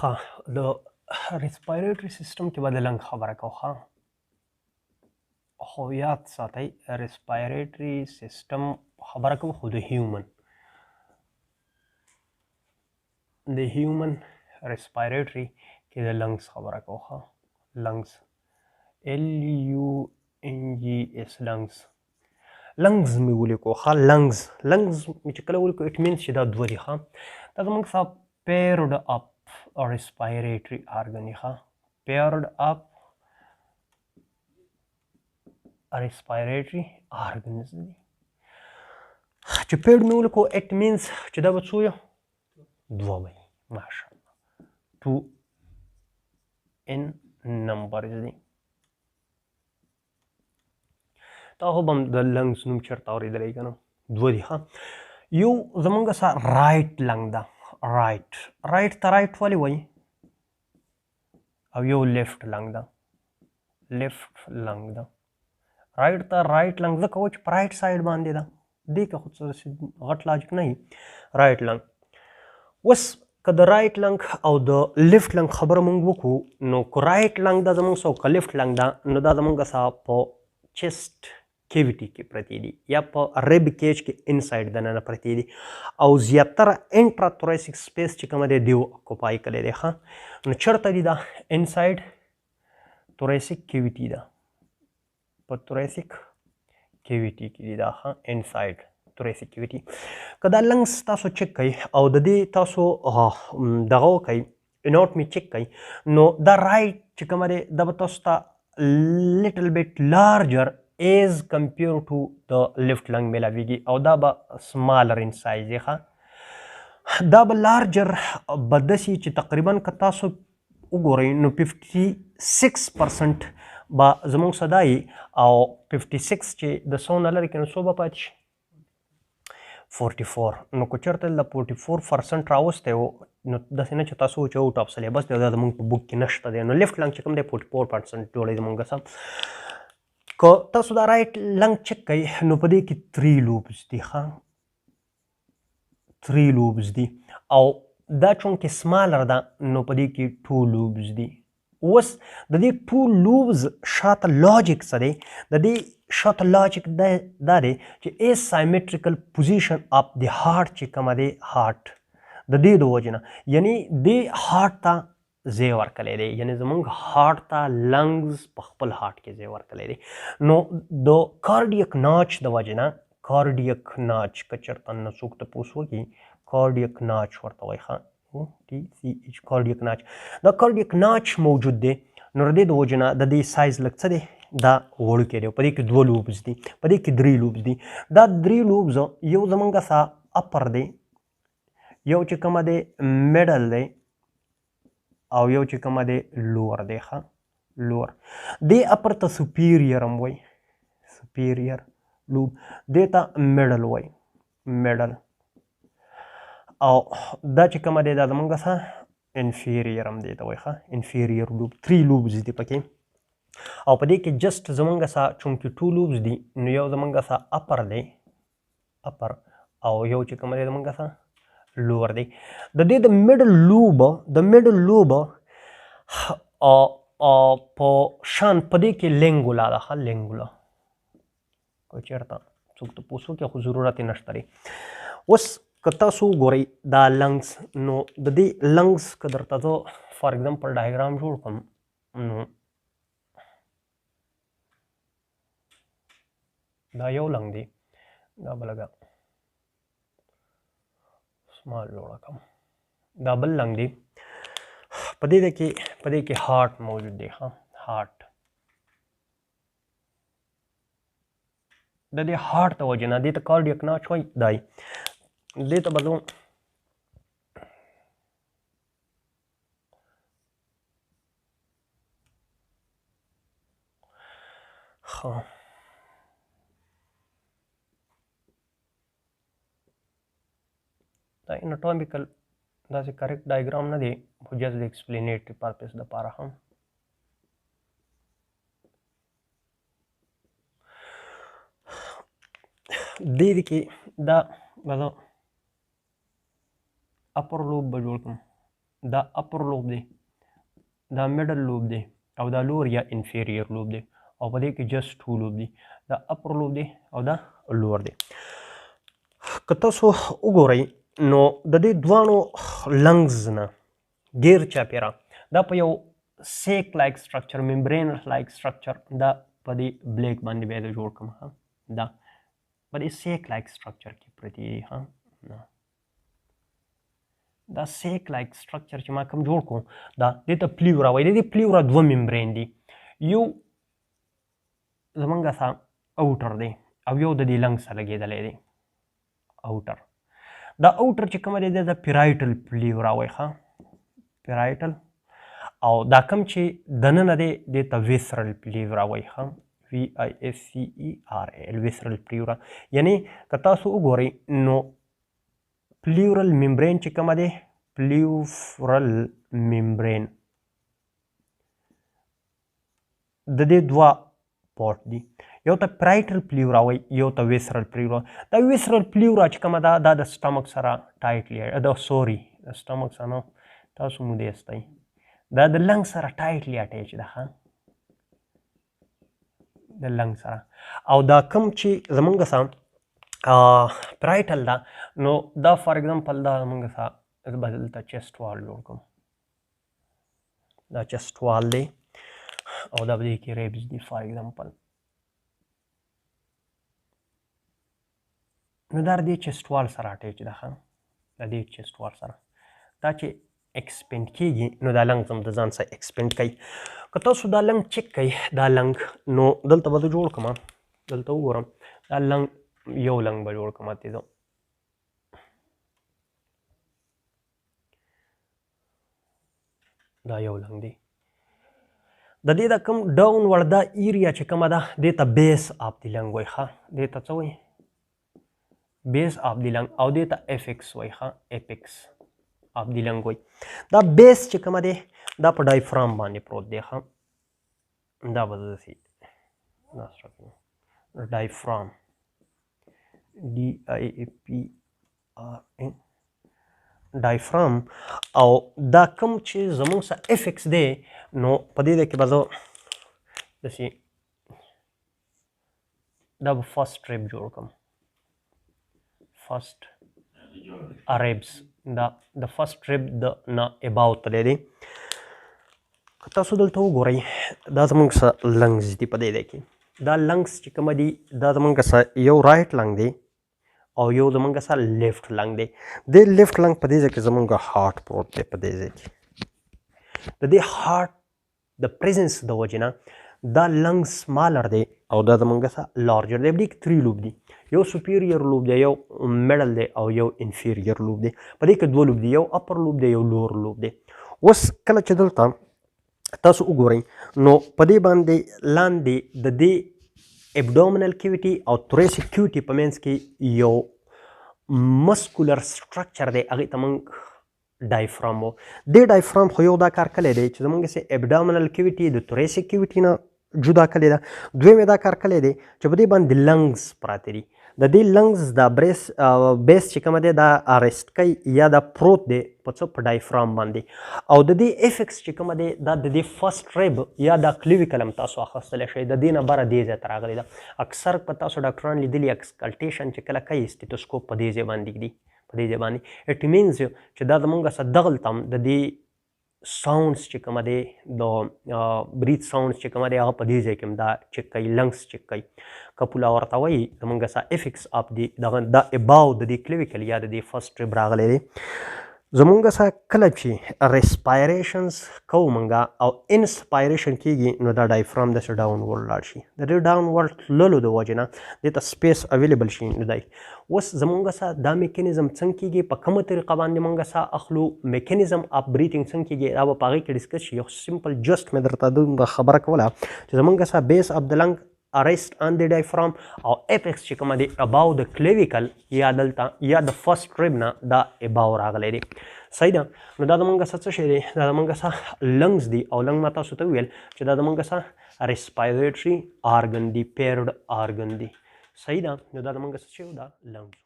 ها د respiratory system کې به د لنګ خبره کوو ها خو یاد ساتئ respiratory system خبره کوو خو د human respiratory کې د lungs خبره کوو ها lungs LUNGS lungs مې ولیکو ها lungs مې چې کله ولیکو it means چې دا دوه دي ها دا زموږ څه paired up respiratory organ ها paired up respiratory organs دي چې paired مې ولیکو it means چې دا به څو یو دوه وي ماشاءالله 2 in numbers دي تا خو به هم د لنګس نوم چېرته اورېدلی که نه دوه دي ښه یو زمونږ سه رایټ لنګ ده رایټ ته رایټ ولې وایي او یو لیفټ لنګ ده لیفټ لنګ ده رایټ ته رایټ لنګ ځکه و چې په رایټ سایډ باندې ده دې که خو څه غټ لاجیک نه وي رایټ لنګ اوس که د رایټ لنګ او د لیفټ لنګ خبره مونږ وکړو نو که رایټ لنګ ده زمونږ سه او که لیفټ لنګ ده نو دا زمونږ سه په چیسټ کیویټي کې پرتې دي یا په ریب کیج کې انسایډ دننه پرتې دي او زیاتره انټراتوریسک سپیس چې کومه دی دیو اکوپای کړی دی ښه نو چېرته دي دا انسایډ توریسک کیویټي ده په توریسک کیویټي کې دي دا ښه انسایډ توریسک کیویټي که دا لنګس تاسو چک کوئ او د دې تاسو دغه وکئ اناټمي چک کوئ نو دا رایټ چې کومه دی دا به تاسو ته little bit larger as compared to the left lung ملاویږي او دا به smaller in size ښه دا به larger به داسې چې تقریبا که تاسو وګورئ نو 56% به زموږ څه دا او 56 چې د څو نه لرې کړي نو څو به پاتې شي 44 نو که چېرته د 44% راوستی و نو داسې نه چې تاسو چې اوټ اف سلیبس دی دا زموږ په بک کې نشته دی نو لیفټ لنګ چې کوم دی 44% جوړی زموږ څه که تاسو دا رایټ لنګ چک کوئ نو په دې کې 3 لوبز دي ښه 3 لوبز دي او دا چونکې سمالر ده نو په دې کې 2 لوبز دي اوس د دې 2 لوبز شاته لاجیک څه دی د دې شاته لاجیک دا دی چې asymmetrical position of the heart چې کومه دی هارټ د دې د وجې نه یعنی دې هارټ ته ځای ورکړی دی یعنی زموږ هارټ ته لنګز په خپل هارټ کې ځای ورکړی دی نو د کارډیک ناچ د وجې نه کارډیک ناچ که چېرته نه څوک تپوس وکړي کارډیک ناچ ورته وایي ښه TCH کارډیک ناچ دا کارډیک ناچ موجود دی نو د دې د وجې نه د دې سایز لږ څه دی دا وړوکی دی په دې کې 2 لوبز دي په دې کې 3 لوبز دي دا 3 لوبز یو زمونږ سه اپر دی یو چې کومه دی میډل دی او یو چې کومه دی لور دی ښه لور دې اپر ته سپیریئر هم وایي سپیریئر لوب دې ته میډل وایي میډل او دا چې کومه دی دا زمونږ سه انفیریئر هم دی ته وایي ښه انفیریئر لوب 3 لوبز دي پکې او په دې کې جسټ زمونږ سه چونکې 2 لوبز دي نو یو زمونږ سه اپر دی اپر او یو چې کومه دی زمونږ سه لور دی د دې د میډل لوب په شان په دې کې لینګولا ده ښه لینګولا که چېرته څوک تپوس وکړي خو ضرورت یې نشته دی اوس که تاسو وګورئ دا لنګس نو د دې لنګس که درته زه فار ایګزامپل ډایګرام جوړ کړم نو دا یو لنګ دی دا به لږه سمال جوړه کړم دا بل لنګ دی په دې کې هارټ موجود دی ښه هارټ د دې هارټ د وجې نه دې ته کارډیک ناچ وایي دی دې ته به زه ښه دا انټامیکل داسې کریکټ ډایګرام نه دی خو جست د ایکسپلینیټري پرپس دپاره هم دې کې دا به زه اپر لوب به جوړ کړم دا اپر لوب دی، دا میډل لوب دی او دا لور یا انفیریر لوب دی او په دې کې جست 2 لوب دی، دا اپر لوب دی او دا لور دی. که تاسو وګورئ نو د دې دواړو لنګز نه ډیر چاپیره دا په یو سیک لایک سټرکچر ممبرین لایک سټرکچر دا په دې بلیک باندې بیا جوړ کړم دا په دې سیک لایک سټرکچر کې پرتی دی دا سیک لایک سټرکچر چې ما کوم جوړ کوم دا دې ته پلیورا وایي. د دې پلیورا دوه ممبرین دي، یو زمونږ سره اوټر دی او یو د دې لنګ سره لګېدلی دی اوټر. دا اوټر چې کومه دی د پیرایټل پلیورا وایي پیرایټل، او دا کم چې دننه دی دې ته ویسرل پلیورا وایي VISCERAL ویسرل پلیورا. یعنی که تاسو وګورئ نو پلیورل ممبرین چې کومه دی پلیورل ممبرین د دې دوه پورټ دي، یو ته پرایټل پلیورا وایي یو ته ویسرل پلیورا. دا ویسرل پلیورا چې کومه ده دا د سټمک سره ټایټلی د سټمک سره نه تاسو مو دیستی دا د لنګ سره ټایټلی اټیچ ده د لنګ سره. او دا کوم چې زمونږ سره پرایټل ده نو دا فار ایگزامپل دا زمونږ سره به دلته چیسټ وال جوړ کوم، دا چیسټ وال دی او دا به دې کې ریبز دي فار ایگزامپل. نو دا د دې چیسټ وال سره اټیچ ده د دې چیسټ وال سره. دا چې ایکسپینډ کېږي نو دا لنګ هم د ځان سره ایکسپینډ کوي. که تاسو دا لنګ چیک کوئ دا لنګ نو دلته به زه جوړ کړم، دلته وګورم دا لنګ یو لنګ به جوړ کړم تیزه دا یو لنګ دی. د دې د کوم ډاون ور دا ایریا چې کومه ده دې ته بیس آف دی لنګ وایي دې ته څه وایي بیس آف دی لنګ او دې ته ایفکس وایي ایپکس آف دی لنګ وایي. دا بیس چې کومه دی دا په ډایفرام باندې پروت دی دا به داسې ډایفرام DIAPRAM ډایفرام. او دا کوم چې زموږ سره ایفکس دی نو په دې کې به زه داسې دا به فرست ریب جوړ کړم فرست ریبس دا د فرست ریب د نه اباو تللی دی. که تاسو دلته وګورئ دا زموږ سره لنګز دي په دې کې دا لنګز چې کومه دي دا زموږ سره یو رایټ لنګ دی او یو زمونږ سره لیفټ لنګ دی. د لیفټ لنګ په دې ځای کې زمونږ هارټ پروت دی په دې ځای کې د دې هارټ د پریزنس د وجې نه دا لنګ سمالر دی او دا زمونږ سره لارجر دی. په دې کې 3 لوب دي، یو سپیریور لوب دی یو میډل دی او یو انفیریور لوب دی. په دې کې 2 لوب دي، یو اپر لوب دی یو لور لوب دی. اوس کله چې دلته تاسو وګورئ نو په دې باندې لاندې د دې ابډومینل کیویټي او توریسیک کیویټي په منځ کې یو مسکولر سټرکچر دی هغې ته موږ ډایفرام و. دې ډایفرام خو یو دا کار کلی دی چې زموږ سې ابډومینل کیویټي د توریسیک کیویټي نه جدا کلی ده. دویم یې دا کار کلی دی چې په دې باندې لنګز پراته دي. د دې لنګز دا بیس چې کومه دی دا ارست کوي یا دا پروت دی په څه په ډایفرام باندې. او د دې ایفکس چې کومه دی دا د دې فرست ریب یا دا کلیویکل هم تاسو اخیستلی شئ د دې نه بره دې ځای ته راغلی ده. اکثر په تاسو ډاکټران لیدلي اکسکلټیشن چې کله کوي سټیټوسکوپ په دې ځای باندې ږدي په دې ځای باندې اټ مینز چې دا زمونږ سره دغلته هم د دې ساوندز چې کومه دی د بریث ساوندز چې کومه دی هغه په دې ځای کې هم دا چک کوي لنګس چک کوي. کپولا ورته وایي زمونږ سره ایفکس اف دی دغه دا اباو د دې کلیویکل یا د دې فرست ریب راغلی دی. زمونږ سره کله چې ریسپایریشنز کوو مونږه او انسپایریشن کېږي نو دا ډایفرام داسې ډاون ورډ لاړ شي. د دې ډاون ورډ تللو د وجې نه دې ته سپیس اویلیبل شي نو دی. اوس زمونږ سره دا میکانیزم څنګه کېږي په کومه طریقه باندې مونږ سره اخلو میکانیزم اف بریتینګ څنګه کېږي دا به په هغې کې ډسکس شي. یو سمپل جسټ مې درته دومره خبره کوله چې زمونږ سره بیس اف د لنګ arrest on the diaphragm او apex چې کومه دی above the clavicle یا دلته یا د فرست ریب نه دا above راغلی دی. صحیح ده. نو دا زمونږ سره څه شی دی دا زمونږ سره لنګز دي او لنګ ما تاسو ته وویل چې دا زمونږ سره respiratory organ دی پیرډ organ دی. صحیح ده. نو دا زمونږ څه شی دا لنګز